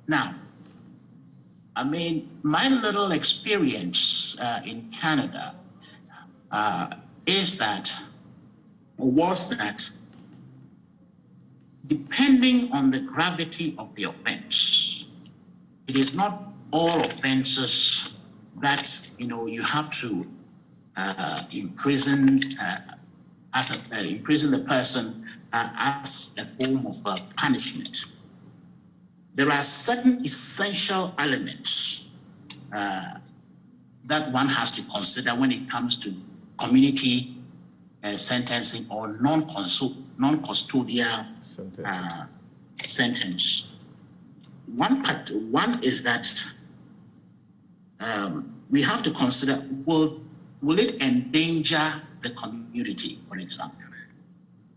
Now, I mean, my little experience in Canada was that depending on the gravity of the offense, it is not all offenses that you have to imprison the person as a form of punishment. There are certain essential elements that one has to consider when it comes to community sentencing or non-custodial sentence. One is that we have to consider, will it endanger the community, for example?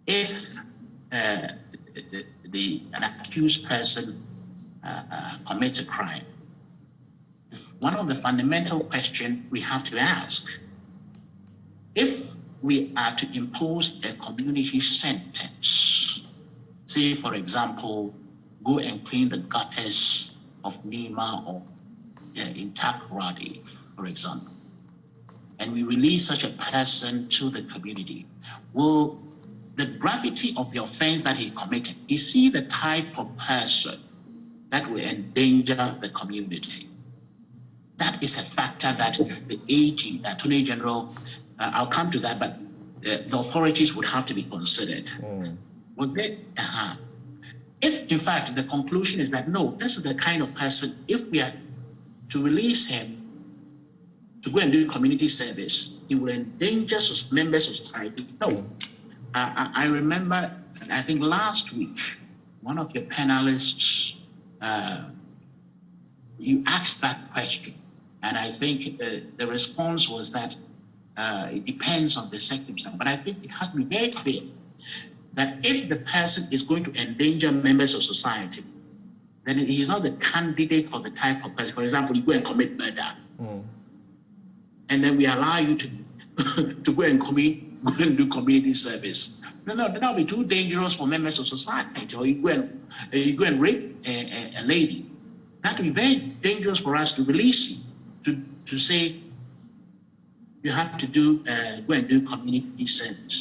If an accused person commits a crime, one of the fundamental questions we have to ask, if we are to impose a community sentence, say, for example, go and clean the gutters of Nima or in Takoradi, for example, and we release such a person to the community, will the gravity of the offense that he committed, is he the type of person that will endanger the community? That is a factor that the AG, Attorney General, I'll come to that, but the authorities would have to be considered. If, in fact, the conclusion is that, no, this is the kind of person, if we are to release him to go and do community service, he will endanger members of society. No. I remember, I think last week, one of your panelists, you asked that question. And I think the response was that it depends on the circumstance. But I think it has to be very clear that if the person is going to endanger members of society, then he is not the candidate for the type of person. For example, you go and commit murder, and then we allow you to go and do community service. No, that will be too dangerous for members of society. Or you go and rape a lady. That will be very dangerous for us to release you, to say you have to go and do community service.